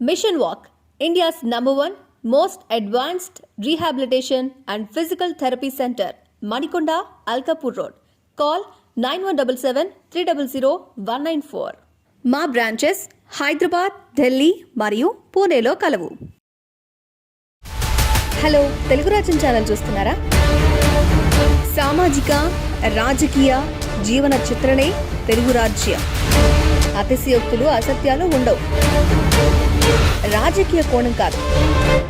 Mission Walk, India's #1 most advanced rehabilitation and physical therapy center, Manikonda, Alkapur Road. Call 9177 మా branches Hyderabad, Delhi మరియు పూణేలో కలవు. Hello, Telugu రాజ్యం channel చూస్తున్నారా? సామాజిక, రాజకీయ, జీవన చిత్రణే తెలుగు రాజ్యం. అతిశయోక్తులు, అసత్యాలు ఉండవు. రాజకీయ కోణం కాదు,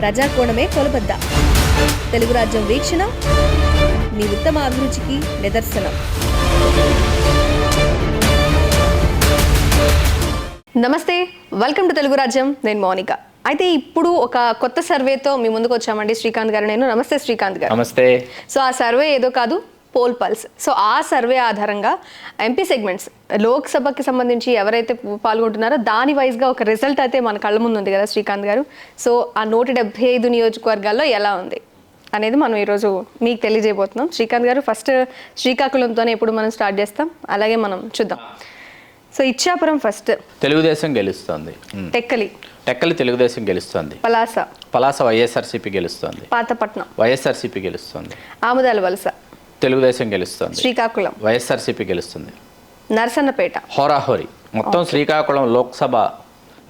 ప్రజా కోణమే కొలబద్ద. తెలుగు రాజ్యం వీక్షణ మీ ఉత్తమ అభిరుచికి నిదర్శనం. నమస్తే, వెల్కమ్ టు తెలుగు రాజ్యం. నేను మౌనిక. అయితే ఇప్పుడు ఒక కొత్త సర్వేతో మీ ముందుకు వచ్చామండి. శ్రీకాంత్ గారు, నేను. నమస్తే శ్రీకాంత్ గారు. నమస్తే. సో ఆ సర్వే ఏదో కాదు, పోల్ పల్స్. సో ఆ సర్వే ఆధారంగా ఎంపీ సెగ్మెంట్స్, లోక్సభకి సంబంధించి ఎవరైతే పాల్గొంటున్నారో దాని వైజ్గా ఒక రిజల్ట్ అయితే మన కళ్ళ ముందు ఉంది కదా శ్రీకాంత్ గారు. సో ఆ 175 నియోజకవర్గాల్లో ఎలా ఉంది అనేది మనం ఈరోజు మీకు తెలియజేయబోతున్నాం. శ్రీకాంత్ గారు, ఫస్ట్ శ్రీకాకుళంతోనే ఎప్పుడు మనం స్టార్ట్ చేస్తాం, అలాగే మనం చూద్దాం. సో ఇచ్చాపురం ఫస్ట్ తెలుగుదేశం గెలుస్తుంది. టెక్కలి తెలుగుదేశం గెలుస్తుంది. పలాస వైఎస్ఆర్సీపీ గెలుస్తుంది. పాతపట్నం వైఎస్ఆర్సీపీ గెలుస్తుంది. ఆముదాల వలస తెలుగుదేశం గెలుస్తుంది. శ్రీకాకుళం వైఎస్ఆర్సీపీ గెలుస్తుంది. నరసన్నపేట హోరాహోరీ. మొత్తం శ్రీకాకుళం లోక్సభ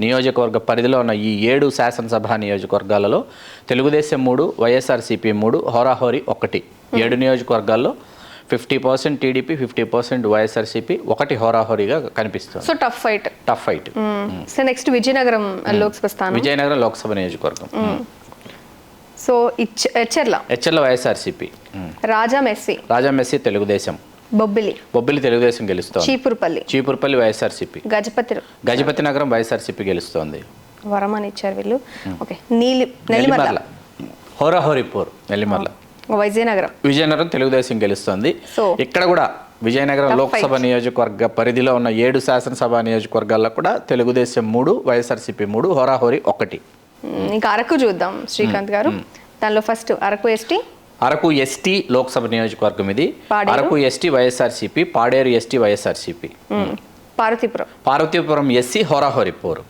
నియోజకవర్గ పరిధిలో ఉన్న ఈ 7 శాసనసభ నియోజకవర్గాలలో తెలుగుదేశం 3, వైఎస్ఆర్సీపీ 3, హోరాహోరీ 1. 7 నియోజకవర్గాల్లో 50% టీడీపీ, 50% వైఎస్ఆర్సీపీ, 1 హోరాహోరీగా కనిపిస్తుంది. So tough fight. So next Vizianagaram Lok Sabha స్థానం. విజయనగరం లోక్సభ నియోజకవర్గం. సో ఎచ్చర్ల వైఎస్ఆర్సీపీ. రాజా మెస్సి తెలుగుదేశం. బొబ్బిలి తెలుగుదేశం గెలుస్తోంది. చీపురుపల్లి వైఎస్ఆర్సీపీ. గజపతి నగరం వైఎస్ఆర్సీపీ గెలుస్తోంది. వరం అని ఇచ్చారు వీళ్ళు. ఓకే. నెల్లిమర్ల హోరాహోరీపూర్. నెల్లిమర్ల విజయనగరం తెలుగుదేశం గెలుస్తోంది. ఇక్కడ కూడా విజయనగరం లోక్సభ నియోజకవర్గ పరిధిలో ఉన్న 7 శాసనసభ నియోజకవర్గాల్లో కూడా తెలుగుదేశం 3, వైఎస్ఆర్సీపీ 3, హోరాహోరీ 1. ఇంకా అరకు చూద్దాం శ్రీకాంత్ గారు. దానిలో ఫస్ట్ అరకు ఎస్టీ లోక్సభ నియోజకవర్గం ఇది. Araku ST YSRCP, Paderu ST YSRCP. Parvathipuram SC హోరాహోరీపూర్.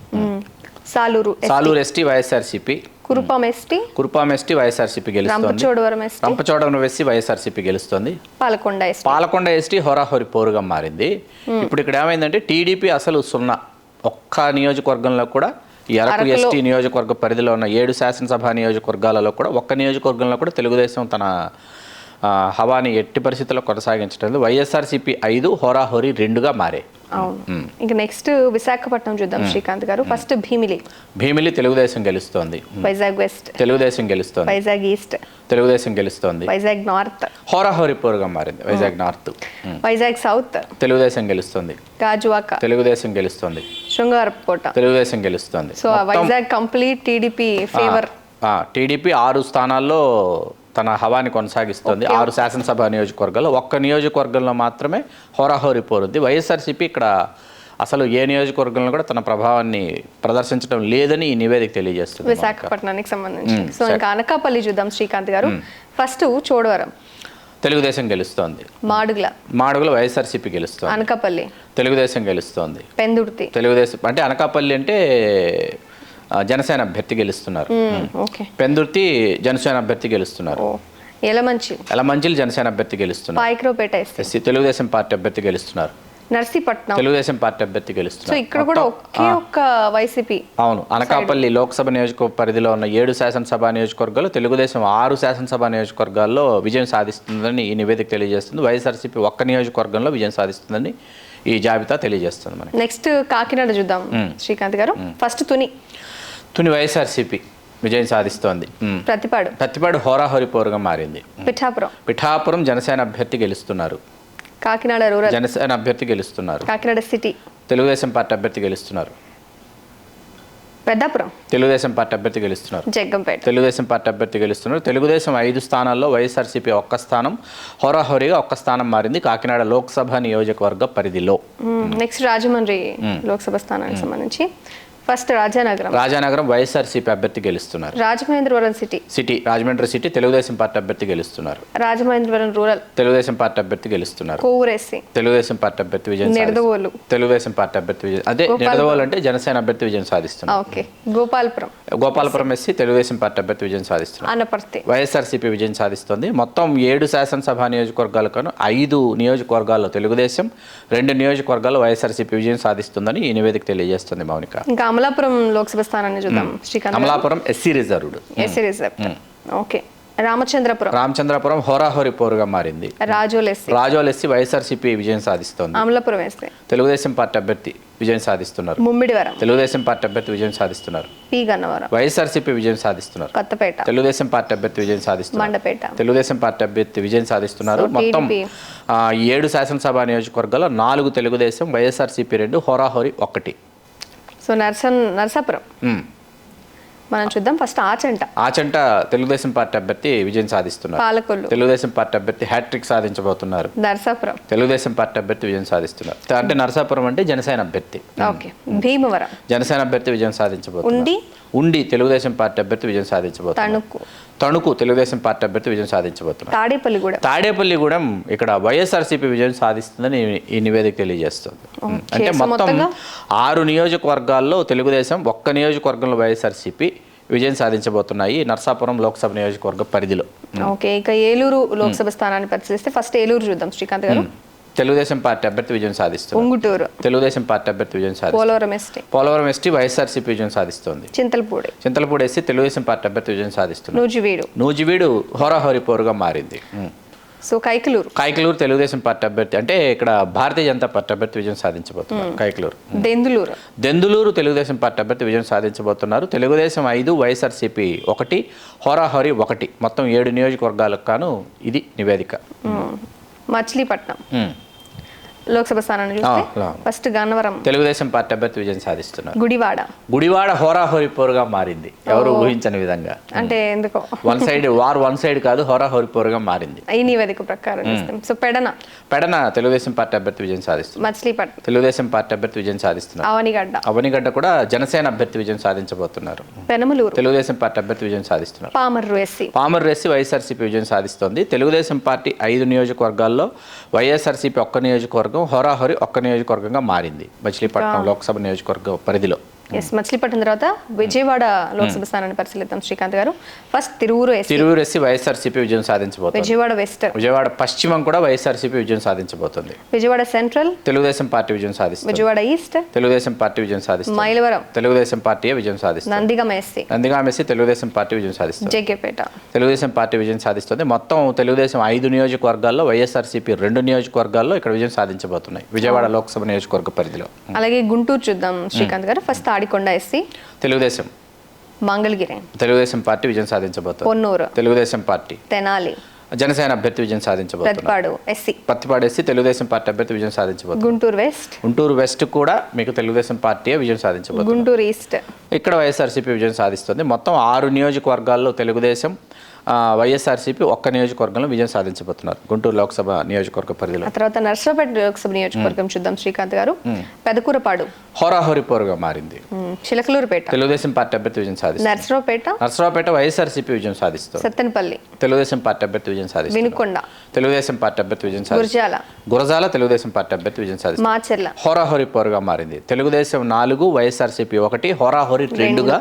Saluru ST YSRCP. Kurupam ST YSRCP గెలుస్తుంది. రంపచోడవరం ఎస్టీ వైఎస్ఆర్సీపీ గెలుస్తుంది. పాలకొండ ఎస్టీ హోరాహోరీపూర్గా మారింది. ఇప్పుడు ఇక్కడ ఏమైందంటే టీడీపీ అసలు 0. ఒక్క నియోజకవర్గంలో కూడా ఈ అరకు ఎస్టీ నియోజకవర్గ పరిధిలో ఉన్న 7 శాసనసభ నియోజకవర్గాలలో కూడా ఒక్క నియోజకవర్గంలో కూడా తెలుగుదేశం తన హవాని ఎట్టి పరిస్థితుల్లో కొనసాగించడం. వైఎస్ఆర్సీపీ 5, హోరాహోరీ 2గా మారే. ఇంకా నెక్స్ట్ విశాఖపట్నం చూద్దాం శ్రీకాంత్ గారు. ఫస్ట్ భీమిలి తెలుగుదేశం గెలుస్తోంది. వైజాగ్ వెస్ట్ తెలుగుదేశం గెలుస్తోంది. వైజాగ్ ఈస్ట్ తెలుగుదేశం గెలుస్తోంది. వైజాగ్ నార్త్ హోరాహోరీపూర్గా మారింది. వైజాగ్ నార్త్. వైజాగ్ సౌత్ తెలుగుదేశం గెలుస్తుంది. గాజువాక తెలుగుదేశం గెలుస్తుంది. శృంగారపుకోట తెలుగుదేశం గెలుస్తుంది. So Vizag complete TDP favour. TDP 6 స్థానాల్లో తన హవాని కొనసాగిస్తుంది. 6 శాసనసభ నియోజకవర్గాల్లో ఒక్క నియోజకవర్గంలో మాత్రమే హోరాహోరీ పోరుద్ది. వైఎస్ఆర్సీపీ ఇక్కడ అసలు ఏ నియోజకవర్గంలో కూడా తన ప్రభావాన్ని ప్రదర్శించడం లేదని ఈ నివేదిక తెలియజేస్తుంది. విశాఖపట్నానికి సంబంధించి. సో ఇంకా అనకాపల్లి చూద్దాం శ్రీకాంత్ గారు. ఫస్ట్ చోడవరం తెలుగుదేశం గెలుస్తోంది. మాడుగుల వైఎస్ఆర్సీపీ గెలుస్తుంది. అనకాపల్లి తెలుగుదేశం గెలుస్తోంది. పెందుర్తి తెలుగుదేశం. అంటే అనకాపల్లి అంటే జనసేన అభ్యర్థి గెలుస్తున్నారు. పెందుర్తి జనసేన అభ్యర్థి గెలుస్తున్నారు. ఎలమంచిల్ జనసేన అభ్యర్థి గెలుస్తున్నారు. తెలుగుదేశం పార్టీ అభ్యర్థి గెలుస్తున్నారు. నర్సీపట్నం తెలుగుదేశం పార్టీ అభ్యర్థి గెలుస్తున్నారు. ఇక్కడ కూడా ఒకే ఒక్క వైసీపీ. అవును. అనకాపల్లి లోక్సభ నియోజకవర్గ పరిధిలో ఉన్న 7 శాసనసభ నియోజకవర్గాల్లో తెలుగుదేశం 6 శాసనసభ నియోజకవర్గాల్లో విజయం సాధిస్తుందని ఈ నివేదిక తెలియజేస్తుంది. వైఎస్ఆర్సీపీ ఒక్క నియోజకవర్గంలో విజయం సాధిస్తుందని ఈ జాబితా తెలియజేస్తుంది. మనకి నెక్స్ట్ కాకినాడ చూద్దాం శ్రీకాంత్ గారు. ఫస్ట్ తుని వైఎస్ఆర్సీపీ విజయం సాధిస్తోంది. ప్రతిపాడు హోరాహోరీపూర్గా మారింది. పిఠాపురం జనసేన అభ్యర్థి గెలుస్తున్నారు. కాకినాడ రూరల్ జనసేన అభ్యర్థి గెలుస్తున్నారు. కాకినాడ సిటీ తెలుగుదేశం పార్టీ అభ్యర్థి గెలుస్తున్నారు. పెద్దాపురం తెలుగుదేశం పార్టీ అభ్యర్థి గెలుస్తున్నారు. జగ్గంపేట తెలుగుదేశం పార్టీ అభ్యర్థి గెలుస్తున్నారు. తెలుగుదేశం 5 స్థానాల్లో, వైఎస్ఆర్సీపీ 1 స్థానం, హోరాహోరీగా 1 స్థానం మారింది కాకినాడ లోక్సభ నియోజకవర్గ పరిధిలో. నెక్స్ట్ రాజమండ్రి లోక్సభ స్థానానికి సంబంధించి ఫస్ట్ రాజానగరం వైఎస్ఆర్సీపీ అభ్యర్థి గెలుస్తున్నారు. రాజమహేంద్రవరం రాజమండ్రి సిటీ తెలుగుదేశం పార్టీ అభ్యర్థి గెలుస్తున్నారు. రాజమహేంద్రవరం రూరల్ తెలుగుదేశం పార్టీ అభ్యర్థి గెలుస్తున్నారు. కోవూరు ఎస్సీ తెలుగుదేశం పార్టీ అభ్యర్థి విజయం నిడదవోలు తెలుగుదేశం పార్టీ అభ్యర్థి విజయం నిడదవోలు అంటే జనసేన అభ్యర్థి విజయం సాధిస్తున్నారు. Okay. Gopalapuram SC Telugu Desam party అభ్యర్థి విజయం సాధిస్తున్నారు. అనపర్తి వైఎస్ఆర్సీపీ విజయం సాధిస్తుంది. మొత్తం 7 శాసనసభ నియోజకవర్గాలు కాను 5 నియోజకవర్గాల్లో తెలుగుదేశం, 2 నియోజకవర్గాల్లో వైఎస్ఆర్సీపీ విజయం సాధిస్తుందని ఈ నివేదిక తెలియజేస్తుంది. మౌనిక, ఇంకా అమలాపురం లోక్సభ స్థానాన్ని చూద్దాం. Srikanth Amalapuram SC reserved. Okay. Ramachandrapuram హోరాహోరీ పోరుగా మారింది. రాజోల్ ఎస్సీ వైఎస్ఆర్సీపీ విజయం సాధిస్తోంది. అమలాపురం ఎస్సీ తెలుగుదేశం పార్టీ అభ్యర్థి విజయం సాధిస్తున్నారు. ముమ్మిడివరం తెలుగుదేశం పార్టీ అభ్యర్థి విజయం సాధిస్తున్నారు. వైఎస్ఆర్సీపీ విజయం సాధిస్తున్నారు. కొత్తపేట తెలుగుదేశం పార్టీ అభ్యర్థి విజయం సాధిస్తున్నారు. మండపేట తెలుగుదేశం పార్టీ అభ్యర్థి విజయం సాధిస్తున్నారు. మొత్తం 7 శాసనసభ నియోజకవర్గాల్లో 4 తెలుగుదేశం, వైఎస్ఆర్సీపీ 2, హోరాహోరీ 1. సో నర్సాపురం మనం చూద్దాం. ఫస్ట్ ఆచంట తెలుగుదేశం పార్టీ అభ్యర్థి విజయం సాధిస్తున్నారు. పాలకొల్లు తెలుగుదేశం పార్టీ అభ్యర్థి హ్యాట్రిక్ సాధించబోతున్నారు. నర్సాపురం తెలుగుదేశం పార్టీ అభ్యర్థి విజయం సాధిస్తున్నారు. అంటే నర్సాపురం అంటే జనసేన అభ్యర్థి. ఓకే. భీమవరం జనసేన అభ్యర్థి విజయం సాధించబోతున్నారు. ఉండి తెలుగుదేశం పార్టీ అభ్యర్థి విజయం సాధించబోతున్నారు. తణుకు తెలుగుదేశం పార్టీ అభ్యర్థి విజయం సాధించబోతున్నారు. తాడేపల్లిగూడెం ఇక్కడ వైఎస్ఆర్సీపీ విజయం సాధిస్తుందని ఈ నివేదిక తెలియజేస్తుంది. అంటే మొత్తం 6 నియోజకవర్గాల్లో తెలుగుదేశం, 1 నియోజకవర్గంలో వైఎస్ఆర్సీపీ విజయం సాధించబోతున్నాయి నర్సాపురం లోక్సభ నియోజకవర్గ పరిధిలో. ఓకే. ఇక ఏలూరు లోక్సభ స్థానాన్ని పరిశీలిస్తే ఫస్ట్ ఏలూరు చూద్దాం. శ్రీకాంత్ గారు తెలుగుదేశం పార్టీ అభ్యర్థి విజయం సాధిస్తుంది. ఉంగుటూరు తెలుగుదేశం పార్టీ అభ్యర్థి విజయం సాధిస్తుంది. పోలవరం ఎస్టీ వైఎస్ఆర్సీపీ విజయం సాధిస్తుంది. చింతలపూడి ఎస్టీ తెలుగుదేశం పార్టీ అభ్యర్థి విజయం సాధిస్తుంది. నూజివీడు హోరాహోరీ పోరుగా మారింది. సో కైకలూరు తెలుగుదేశం పార్టీ అభ్యర్థి అంటే ఇక్కడ భారతీయ జనతా పార్టీ అభ్యర్థి విజయం సాధించబోతున్నారు. కైకలూరు. దెందులూరు తెలుగుదేశం పార్టీ అభ్యర్థి విజయం సాధించబోతున్నారు. తెలుగుదేశం 5, వైఎస్ఆర్సీపీ 1, హోరాహోరీ 1. మొత్తం 7 నియోజకవర్గాలకు గాను ఇది నివేదిక. మచిలీపట్నం లోక్సభ స్థానాన్ని చూస్తే ఫస్ట్ గన్నవరం తెలుగుదేశం పార్టీ అభ్యర్థి విజయం సాధిస్తున్నారు. గుడివాడ హోరాహోరీ పోరుగా మారింది. ఎవరు ఊహించని విధంగా. అంటే ఎందుకో వన్ సైడ్ కాదు, హోరాహోరీ పోరుగా మారింది ఈ నివేదిక ప్రకారం. సో పెడన తెలుగుదేశం పార్టీ అభ్యర్థి విజయం సాధిస్తున్నారు. మచిలీపట్నం తెలుగుదేశం పార్టీ అభ్యర్థి విజయం సాధిస్తున్నారు. అవనిగడ్డ కూడా జనసేన అభ్యర్థి విజయం సాధించబోతున్నారు. పెనమలూరు తెలుగుదేశం పార్టీ అభ్యర్థి విజయం సాధిస్తున్నారు. పామర్రు ఎస్సీ వైఎస్ఆర్సీపీ విజయం సాధిస్తోంది. తెలుగుదేశం పార్టీ 5 నియోజకవర్గాల్లో, వైఎస్ఆర్సీపీ 1 నియోజకవర్గం, హోరాహోరీ 1 నియోజకవర్గంగా మారింది మచిలీపట్నం లోక్సభ నియోజకవర్గ పరిధిలో. మచిలీపట్నం తర్వాత విజయవాడ లోక్సభ స్థానాన్ని పరిశీలిద్దాం. శ్రీకాంత్ గారు ఫస్ట్ తిరువురు ఎస్సీ వైఎస్ఆర్సీపీ విజయం సాధించబోతుంది. విజయవాడ పశ్చిమం కూడా వైఎస్ఆర్సీపీ విజయం సాధించబోతుంది. విజయవాడ సెంట్రల్ తెలుగుదేశం పార్టీ విజయం సాధిస్తుంది. విజయవాడ ఈస్ట్ తెలుగుదేశం పార్టీ విజయం సాధిస్తుంది. మైలవరం తెలుగుదేశం పార్టీ విజయం సాధిస్తుంది. నందిగామ ఎస్సీ తెలుగుదేశం పార్టీ విజయం సాధిస్తుంది. జగ్గేపేట తెలుగుదేశం పార్టీ విజయం సాధిస్తుంది. మొత్తం తెలుగుదేశం 5 నియోజకవర్గాల్లో, వైఎస్ఆర్సీపీ 2 నియోజకవర్గాల్లో ఇక్కడ విజయం సాధించబోతున్నాయి విజయవాడ లోక్సభ నియోజకవర్గ పరిధిలో. అలాగే గుంటూరు చూద్దాం. శ్రీకాంత్ గారు first Tadikonda SC Telugu Desam, Mangalagiri Telugu Desam party విజయం సాధించబోతుంది. పొన్నూరు తెలుగుదేశం పార్టీ, తెనాలి జనసేన అభ్యర్థి విజయం సాధించబోతున్నారు. పత్తిపాడు ఎస్సీ తెలుగుదేశం పార్టీ అభ్యర్థి విజయం సాధించబోతున్నారు. గుంటూరు వెస్ట్ కూడా మీకు తెలుగుదేశం పార్టీ విజయం సాధించబోతుంది. గుంటూరు ఈస్ట్ ఇక్కడ వైఎస్ఆర్సీపీ విజయం సాధిస్తుంది. మొత్తం 6 నియోజకవర్గాల్లో తెలుగుదేశం, వైఎస్ఆర్సీపీ 1 నియోజకవర్గంలో విజయం సాధించబోతున్నారు గుంటూరు లోక్సభ నియోజకవర్గ పరిధిలో. తర్వాత నర్సరావుపేట లోక్సభ నియోజకవర్గం చూద్దాం. శ్రీకాంత్ గారు పెదకూరపాడు హోరాహోరీ పోరుగా మారింది. చిలకలూరుపేట తెలుగుదేశం పార్టీ అభ్యర్థి విజయం సాధిస్తుంది. నర్సరావుపేట వైఎస్ఆర్సీపీ విజయం సాధిస్తుంది. సత్తెనపల్లి తెలుగుదేశం పార్టీ అభ్యర్థి విజయం సాధిస్తుంది. వినుకొండ తెలుగుదేశం పార్టీ అభ్యర్థి విజయం సాధిస్తుంది. గురజాల తెలుగుదేశం పార్టీ అభ్యర్థి విజయం సాధిస్తుంది. మాచెర్ల హోరాహోరీ పోరుగా మారింది. తెలుగుదేశం 4, వైఎస్ఆర్సీపీ 1, హోరాహోరీ 2గా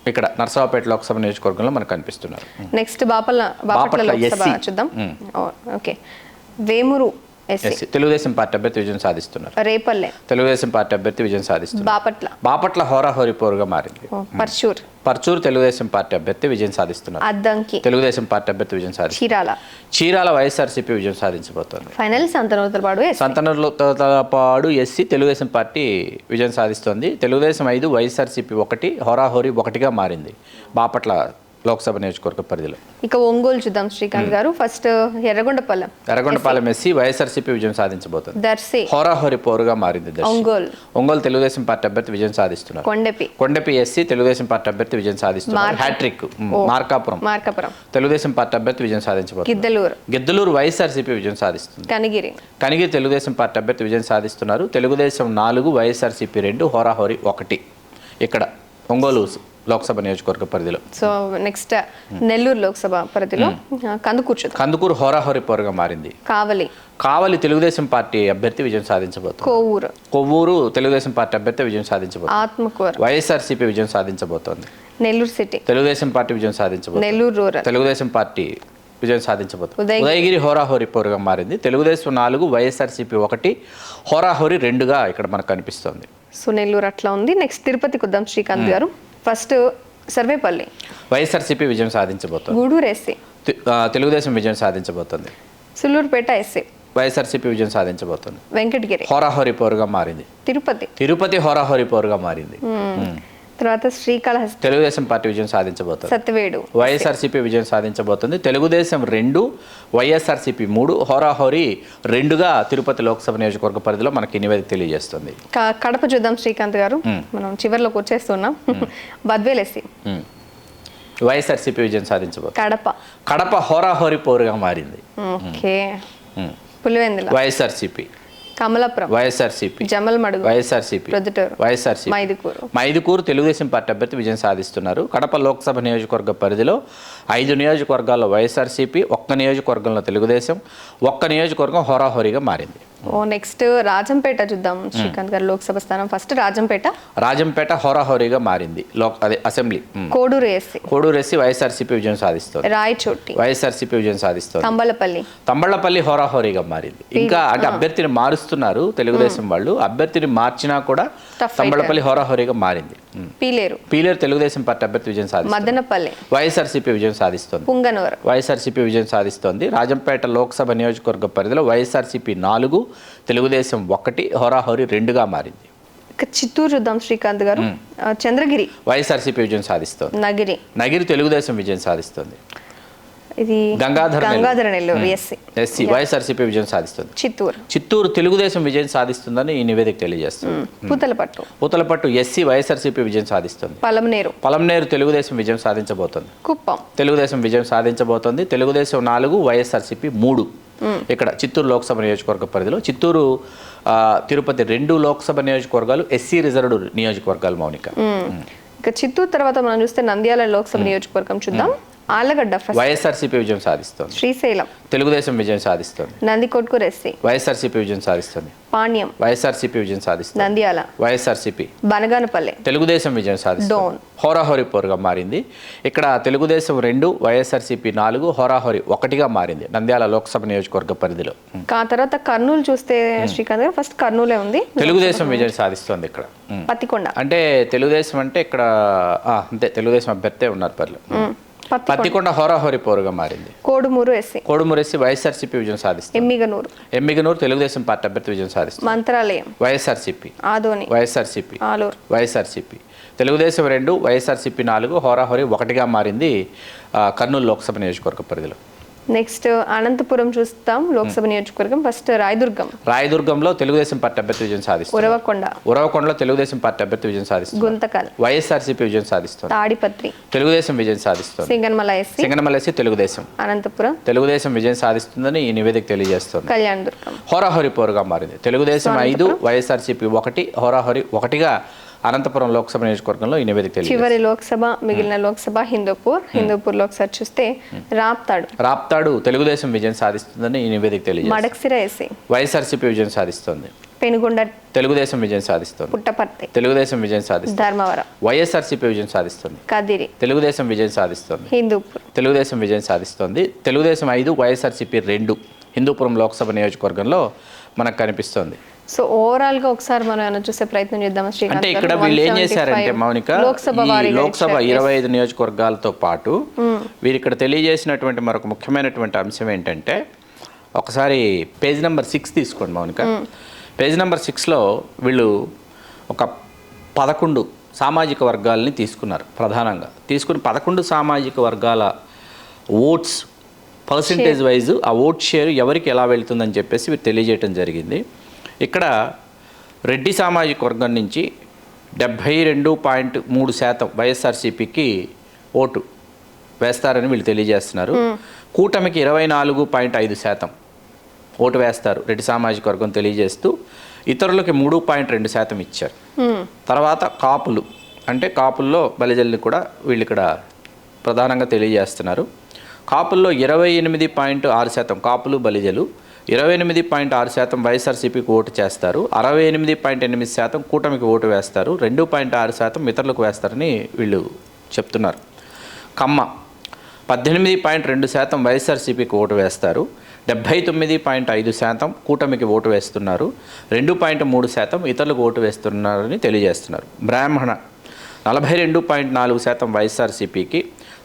ఇక్కడ నర్సరావుపేట లోక్సభ నియోజకవర్గంలో మనకు కనిపిస్తున్నారు. నెక్స్ట్ బాపట్ల లోక్సభ చూద్దాం. Okay. Vemuru SC Telugu Desam party అభ్యర్థి విజయం సాధిస్తున్నారు. రేపల్లె తెలుగుదేశం పార్టీ అభ్యర్థి విజయం సాధిస్తున్నారు. బాపట్ల హోరాహోరీ పోరుగా మారింది. పర్చూరు తెలుగుదేశం పార్టీ అభ్యర్థి విజయం సాధిస్తున్నారు. అద్దంకి తెలుగుదేశం పార్టీ అభ్యర్థి విజయం సాధిస్తున్నారు. చీరాల వైఎస్ఆర్సీపీ విజయం సాధించబోతోంది. Final Santhanuthalapadu SC Telugu Desam party విజయం సాధిస్తోంది. తెలుగుదేశం 5, వైఎస్ఆర్సీపీ 1, హోరాహోరీ 1గా మారింది బాపట్ల లోక్సభ నియోజకవర్గ పరిధిలో. ఇక ఒంగోలు చూద్దాం. శ్రీకాంత్ గారు ఫస్ట్ ఎర్రగొండపాలెం ఎస్సీ వైఎస్ఆర్సీపీ విజయం సాధించబోతుంది. దర్శి హోరాహోరీ పోరుగా మారింది. ఒంగోలు తెలుగుదేశం పార్టీ అభ్యర్థి విజయం సాధిస్తున్నారు. కొండపి ఎస్సీ తెలుగుదేశం పార్టీ అభ్యర్థి విజయం సాధిస్తున్నారు. హ్యాట్రిక్. మార్కాపురం తెలుగుదేశం పార్టీ అభ్యర్థి విజయం సాధించబోతున్నారు. గిద్దలూరు వైఎస్ఆర్సీపీ విజయం సాధిస్తుంది. కనిగిరి తెలుగుదేశం పార్టీ అభ్యర్థి విజయం సాధిస్తున్నారు. తెలుగుదేశం 4, వైఎస్ఆర్సీపీ 2, హోరాహోరీ 1. ఇక్కడ ఒంగోలు లోక్సభ నియోజకవర్గ పరిధిలో. సో నెక్స్ట్ నెల్లూరు లోక్సభ పరిధిలో కందుకూరు హోరాహోరీ పోరుగా మారింది. కావలి తెలుగుదేశం పార్టీ అభ్యర్థి విజయం సాధించబోతుంది. కొవ్వూరు తెలుగుదేశం పార్టీ అభ్యర్థి విజయం సాధించబోతుంది. వైఎస్ఆర్సీపీ విజయం సాధించబోతోంది. నెల్లూరు సిటీ తెలుగుదేశం పార్టీ విజయం సాధించబోతుంది. నెల్లూరు రూరల్ తెలుగుదేశం పార్టీ విజయం సాధించబోతుంది. ఉదయగిరి హోరాహోరీ పోరుగా మారింది. తెలుగుదేశం 4, వైఎస్ఆర్సీపీ 1, హోరాహోరీ 2గా ఇక్కడ మనకు కనిపిస్తుంది. సో నెల్లూరు అట్లా ఉంది. నెక్స్ట్ తిరుపతికి వద్దాం శ్రీకాంత్ గారు. ఫస్ట్ సర్వేపల్లి వైఎస్ఆర్సీపీ విజయం సాధించబోతుంది. గూడూరు ఎస్సీ తెలుగుదేశం విజయం సాధించబోతుంది. సులూరుపేట ఎస్సీ వైఎస్ఆర్సీపీ విజయం సాధించబోతుంది. వెంకటగిరి హోరాహోరీ పోరుగా మారింది. తిరుపతి హోరాహోరీ పోరుగా మారింది. తర్వాత శ్రీకాళహస్తి తెలుగుదేశం పార్టీ విజయం సాధించబోతుంది. సత్యవేడు వైఎస్ఆర్సీపీ విజయం సాధించబోతుంది. తెలుగుదేశం 2, వైఎస్ఆర్సీపీ 3, హోరాహోరీ 2గా తిరుపతి లోక్సభ నియోజకవర్గ పరిధిలో మనకి నివేదిక తెలియజేస్తుంది. కడప చూద్దాం శ్రీకాంత్ గారు, మనం చివరిలోకి వచ్చేస్తున్నాం. బద్వేల్ ఎస్సీ వైఎస్ఆర్సీపీ విజయం సాధించబోతుంది. కడప హోరాహోరీ పోరుగా మారింది. పులివెందుల వైఎస్ఆర్సీపీ. కమలాపురం వైఎస్ఆర్సీపీ. జమలమడుగు వైఎస్ఆర్సీపీ. వైఎస్ఆర్సీపీ. మైదుకూరు తెలుగుదేశం పార్టీ అభ్యర్థి విజయం సాధిస్తున్నారు. కడప లోక్సభ నియోజకవర్గ పరిధిలో 5 నియోజకవర్గాల్లో వైఎస్ఆర్సీపీ, 1 నియోజకవర్గంలో తెలుగుదేశం, 1 నియోజకవర్గం హోరాహోరీగా మారింది. నెక్స్ట్ రాజంపేట చూద్దాం శ్రీకాంత్ గారు. లోక్సభ స్థానం ఫస్ట్ రాజంపేట హోరాహోరీగా మారింది. అసెంబ్లీ. కోడూరు ఎస్సీ వైఎస్ఆర్సీపీ విజయం సాధిస్తుంది. రాయచోటి వైఎస్ఆర్సీపీ విజయం సాధిస్తుంది. తంబళ్లపల్లి హోరాహోరీగా మారింది. ఇంకా అంటే అభ్యర్థిని మారుస్తున్నారు తెలుగుదేశం వాళ్ళు. అభ్యర్థిని మార్చినా కూడా తంబళ్లపల్లి హోరాహోరీగా మారింది. పీలేరు తెలుగుదేశం పార్టీ అభ్యర్థి విజయం సాధిస్తుంది. వైఎస్ఆర్సీపీ విజయం సాధిస్తుంది. వైఎస్ఆర్సీపీ విజయం సాధిస్తుంది. రాజంపేట లోక్సభ నియోజకవర్గ పరిధిలో వైఎస్ఆర్సీపీ 4, తెలుగుదేశం 1, హోరాహోరీ 2గా మారింది. చిత్తూరు చూద్దాం శ్రీకాంత్ గారు. చంద్రగిరి వైఎస్ఆర్సీపీ విజయం సాధిస్తుంది. నగిరి తెలుగుదేశం విజయం సాధిస్తుంది. ఇది గంగాధర నెల్లూరు ఎస్సీ వైఎస్ఆర్సీపీ విజయం సాధిస్తుంది. చిత్తూరు తెలుగుదేశం విజయం సాధిస్తుందని ఈ నివేదిక తెలియజేస్తుంది. పూతలపట్టు ఎస్సీ వైఎస్ఆర్సీపీ విజయం సాధిస్తుంది. పలమనేరు తెలుగుదేశం విజయం సాధించబోతుంది. కుప్పం తెలుగుదేశం విజయం సాధించబోతోంది. తెలుగుదేశం 4, వైఎస్ఆర్సీపీ 3. ఇక్కడ చిత్తూరు లోక్సభ నియోజకవర్గ పరిధిలో చిత్తూరు, తిరుపతి 2 లోక్సభ నియోజకవర్గాలు ఎస్సీ రిజర్వ్డ్ నియోజకవర్గాలు. మౌనిక, ఇక చిత్తూరు తర్వాత మనం చూస్తే నంద్యాల లోక్సభ నియోజకవర్గం చూద్దాం. ఆళ్లగడ్డ వైఎస్ఆర్సీపీ విజయం సాధిస్తుంది. శ్రీశైలం తెలుగుదేశం విజయం సాధిస్తుంది. నందికొట్కూరు ఎస్సీ వైఎస్ఆర్సీపీ విజయం సాధిస్తుంది. పాణ్యం వైఎస్ఆర్సీపీ విజయం సాధిస్తుంది. నంద్యాల వైఎస్ఆర్సీపీ. బనగానపల్లె తెలుగుదేశం విజయం సాధిస్తుంది. హోరాహోరీ పోరుగా మారింది. ఇక్కడ తెలుగుదేశం 2, వైఎస్ఆర్సీపీ 4, హోరాహోరీ 1గా మారింది నంద్యాల లోక్సభ నియోజకవర్గ పరిధిలో. ఆ తర్వాత కర్నూలు చూస్తే శ్రీకాంత్ గారు ఫస్ట్ కర్నూలే ఉంది. తెలుగుదేశం విజయం సాధిస్తుంది. ఇక్కడ పత్తికొండ అంటే తెలుగుదేశం అంటే ఇక్కడ అంతే తెలుగుదేశం అభ్యర్థే ఉన్నారు పర్లేదు. పత్తికొండ హోరాహోరీ పోరుగా మారింది. కోడుమూరు ఎస్సీ వైఎస్ఆర్సీపీ విజయం సాధిస్తుంది. ఎమ్మిగనూరు తెలుగుదేశం పార్టీ అభ్యర్థి విజయం సాధిస్తుంది. మంత్రాలయం వైఎస్ఆర్సీపీ. ఆదోని వైఎస్ఆర్సీపీ. వైఎస్ఆర్సీపీ. తెలుగుదేశం 2, వైఎస్ఆర్సీపీ 4, హోరాహోరీ 1గా మారింది కర్నూలు లోక్సభ నియోజకవర్గ పరిధిలో. నెక్స్ట్ అనంతపురం చూస్తాం లోక్సభ నియోజకవర్గం. ఫస్ట్ రాయదుర్గంలో తెలుగుదేశం పార్టీ అభ్యర్థి విజయం సాధిస్తుంది. ఉరవకొండలో తెలుగుదేశం పార్టీ అభ్యర్థి విజయం సాధిస్తుంది. గుంతకల్ వైఎస్ఆర్సీపీ విజయం సాధిస్తుంది. తాడిపత్రి తెలుగుదేశం విజయం సాధిస్తుంది. సింగనమల ఎస్సీ తెలుగుదేశం. అనంతపురం తెలుగుదేశం విజయం సాధిస్తుందని ఈ నివేదిక తెలియజేస్తుంది. కళ్యాణదుర్గం హోరాహోరీ పోరుగా మారింది. తెలుగుదేశం 5, వైఎస్ఆర్సీపీ 1, హోరాహోరీ 1గా అనంతపురం లోక్సభ నియోజకవర్గంలో ఈ నివేదిక తెలియజేస్తుంది. చివరి లోక్సభ, మిగిలిన లోక్సభ హిందూపూర్ లోక్సభ చూస్తే రాప్తాడు తెలుగుదేశం విజయం సాధిస్తుందని ఈ నివేదిక తెలియజేస్తుంది. మడక్సిర ఎస్సీ వైఎస్ఆర్సీపీ విజయం సాధిస్తుంది. పెనుగొండ తెలుగుదేశం విజయం సాధిస్తుంది. పుట్టపర్తి తెలుగుదేశం విజయం సాధిస్తుంది. ధర్మవరం వైఎస్ఆర్సీపీ విజయం సాధిస్తుంది. కదిరి తెలుగుదేశం విజయం సాధిస్తుంది. హిందూపూర్ తెలుగుదేశం విజయం సాధిస్తుంది. తెలుగుదేశం 5, వైఎస్ఆర్సీపీ 2 హిందూపురం లోక్సభ నియోజకవర్గంలో మనకు కనిపిస్తుంది. సో ఓవరాల్ గా ఒకసారి మనం చూసే ప్రయత్నం చేద్దాం. అంటే ఇక్కడ వీళ్ళు ఏం చేశారంటే మౌనిక, లోక్సభ 25 నియోజకవర్గాలతో పాటు వీరు ఇక్కడ తెలియజేసినటువంటి మరొక ముఖ్యమైనటువంటి అంశం ఏంటంటే, ఒకసారి పేజ్ నెంబర్ 6 తీసుకోండి మౌనిక. పేజ్ నెంబర్ 6లో వీళ్ళు ఒక 11 సామాజిక వర్గాలని తీసుకున్నారు. ప్రధానంగా తీసుకుని 11 సామాజిక వర్గాల ఓట్స్ పర్సంటేజ్ వైజ్ ఆ ఓట్ షేర్ ఎవరికి ఎలా వెళ్తుందని చెప్పేసి వీరు తెలియజేయడం జరిగింది. ఇక్కడ రెడ్డి సామాజిక వర్గం నుంచి 72.3% వైఎస్ఆర్సీపీకి ఓటు వేస్తారని వీళ్ళు తెలియజేస్తున్నారు. కూటమికి 24.5% ఓటు వేస్తారు రెడ్డి సామాజిక వర్గం తెలియజేస్తూ, ఇతరులకి 3.2% ఇచ్చారు. తర్వాత కాపులు అంటే కాపుల్లో బలిజల్ని కూడా వీళ్ళు ఇక్కడ ప్రధానంగా తెలియజేస్తున్నారు. కాపుల్లో 28.6% కాపులు బలిజలు 28.6% వైఎస్ఆర్సీపీకి ఓటు చేస్తారు, 68.8% కూటమికి ఓటు వేస్తారు, 2.6% ఇతరులకు వేస్తారని వీళ్ళు చెప్తున్నారు. కమ్మ 18.2% వైఎస్ఆర్సీపీకి ఓటు వేస్తారు, 79.5% కూటమికి ఓటు వేస్తున్నారు, 2.3% ఇతరులకు ఓటు వేస్తున్నారని తెలియజేస్తున్నారు. బ్రాహ్మణ 42.4% వైఎస్ఆర్సీపీకి,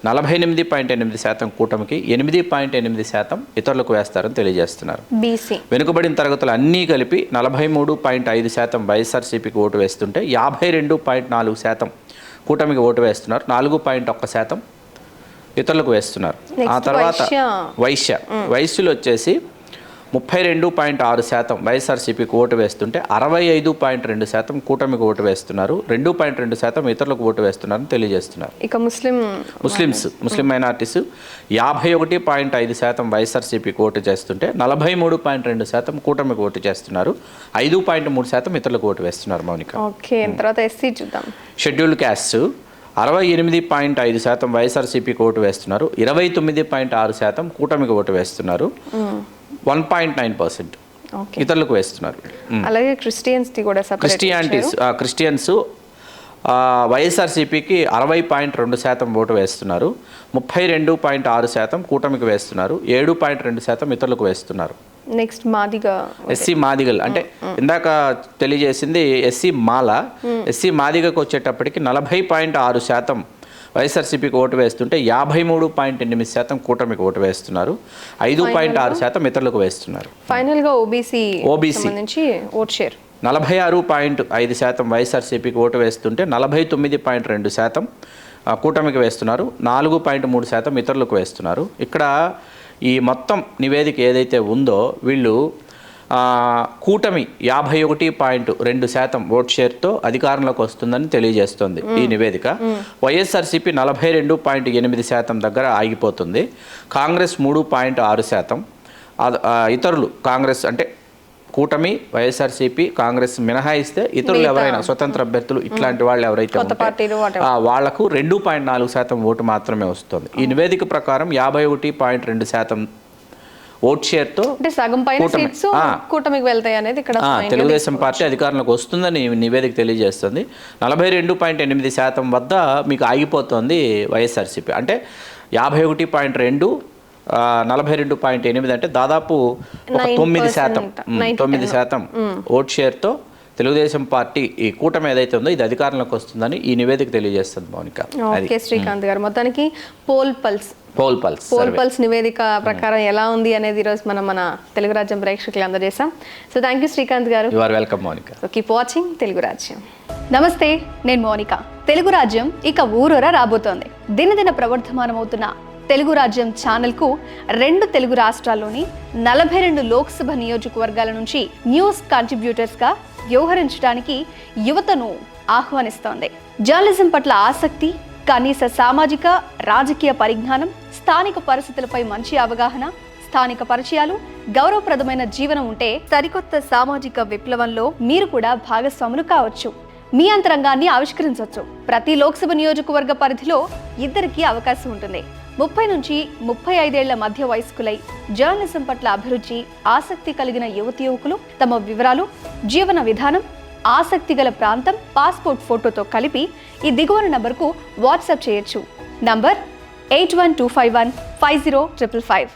48.8% కూటమికి, 8.8% ఇతరులకు వేస్తారని తెలియజేస్తున్నారు. బీసీ వెనుకబడిన తరగతులు అన్నీ కలిపి 43.5% వైఎస్ఆర్సీపీకి ఓటు వేస్తుంటే 52.4% కూటమికి ఓటు వేస్తున్నారు, 4.1% ఇతరులకు వేస్తున్నారు. ఆ తర్వాత వైశ్యులు వచ్చేసి 32.6% వైఎస్ఆర్సీపీకి ఓటు వేస్తుంటే 65.2% కూటమికి ఓటు వేస్తున్నారు, 2.2% ఇతరులకు ఓటు వేస్తున్నారని తెలియజేస్తున్నారు. ఇక ముస్లిం మైనార్టీస్ 51.5% వైఎస్ఆర్సీపీకి ఓటు చేస్తుంటే 43.2% కూటమికి ఓటు చేస్తున్నారు, 5.3% ఇతరులకు ఓటు వేస్తున్నారు. మౌనిక. ఓకే, తర్వాత ఎస్సీ చూద్దాం. షెడ్యూల్డ్ క్యాస్ట్ 68.5% వైఎస్ఆర్సీపీకి ఓటు వేస్తున్నారు, 29.6% కూటమికి ఓటు వేస్తున్నారు, 1.9% ఇతరులకు వేస్తున్నారు. అలాగే క్రిస్టియన్స్ వైఎస్ఆర్సీపీకి 60.2% ఓటు వేస్తున్నారు, 32.6% కూటమికి వేస్తున్నారు, 7.2% ఇతరులకు వేస్తున్నారు. నెక్స్ట్ ఎస్సీ మాదిగల్ అంటే ఇందాక తెలియజేసింది ఎస్సీ మాల. ఎస్సీ మాదిగకు వచ్చేటప్పటికి 40.6% వైఎస్ఆర్సీపీకి ఓటు వేస్తుంటే 53.8% కూటమికి ఓటు వేస్తున్నారు, 5.6% ఇతరులకు వేస్తున్నారు. ఫైనల్గా ఓబీసీ నుంచి ఓట్ షేర్ 46.5% వైఎస్ఆర్సీపీకి ఓటు వేస్తుంటే 49.2% కూటమికి వేస్తున్నారు, 4.3% ఇతరులకు వేస్తున్నారు. ఇక్కడ ఈ మొత్తం నివేదిక ఏదైతే ఉందో వీళ్ళు కూటమి 51.2% ఓట్ షేర్తో అధికారంలోకి వస్తుందని తెలియజేస్తుంది ఈ నివేదిక. వైఎస్ఆర్సీపీ 42.8% దగ్గర ఆగిపోతుంది, కాంగ్రెస్ 3.6%, ఇతరులు కాంగ్రెస్ అంటే కూటమి, వైఎస్ఆర్సీపీ, కాంగ్రెస్ మినహాయిస్తే ఇతరులు ఎవరైనా స్వతంత్ర అభ్యర్థులు ఇట్లాంటి వాళ్ళు ఎవరైతే వాళ్లకు 2.4% ఓటు మాత్రమే వస్తుంది. ఈ నివేదిక ప్రకారం 51.2% ఓట్ షేర్తో కూటమికి వెళ్తాయి అనేది ఇక్కడ తెలుగుదేశం పార్టీ అధికారంలోకి వస్తుందని నివేదిక తెలియజేస్తుంది. 42.8% వద్ద మీకు ఆగిపోతుంది వైఎస్ఆర్సీపీ. అంటే 51.2 42.8 అంటే దాదాపు 9% ఓట్ షేర్తో తెలుగుదేశం పార్టీ ఈ కూటమి ఏదైతే ఉందో ఇది అధికారంలోకి వస్తుందని ఈ నివేదిక తెలియజేస్తుంది. మౌనిక. ఓకే శ్రీకాంత్ గారు, మొత్తానికి పోల్ పల్స్ నివేదిక ప్రకారం ఎలా ఉంది అనేది ఈరోజు మనం మన తెలుగు రాజ్యం ప్రేక్షకులు అందజేసాం. So thank you Srikanth garu. You are welcome Mounika. So keep watching Telugu Rajyam. నమస్తే, నేను మౌనిక. తెలుగు రాజ్యం ఇక ఊరూరా రాబోతోంది. దినదిన ప్రవర్ధమానమవుతున్న తెలుగు రాజ్యం ఛానల్కు 2 తెలుగు రాష్ట్రాల్లోని 42 లోక్సభ నియోజకవర్గాల నుంచి న్యూస్ కాంట్రిబ్యూటర్స్గా వ్యవహరించడానికి యువతను ఆహ్వానిస్తోంది. జర్నలిజం పట్ల ఆసక్తి, కనీస సామాజిక రాజకీయ పరిజ్ఞానం, స్థానిక పరిస్థితులపై మంచి అవగాహన, స్థానిక పరిచయాలు, గౌరవప్రదమైన జీవనం ఉంటే సరికొత్త సామాజిక విప్లవంలో మీరు కూడా భాగస్వాములు కావచ్చు. మీ అంతరంగాన్ని ఆవిష్కరించవచ్చు. ప్రతి లోక్సభ నియోజకవర్గ పరిధిలో 2కి అవకాశం ఉంటుంది. 30 నుంచి 35 ఏళ్ల మధ్య వయస్కులై జర్నలిజం పట్ల అభిరుచి, ఆసక్తి కలిగిన యువకులు తమ వివరాలు, జీవన విధానం, ఆసక్తి గల ప్రాంతం, పాస్పోర్ట్ ఫోటోతో కలిపి ఈ దిగువన నంబర్కు వాట్సాప్ చేయొచ్చు. నంబర్ 8125150555.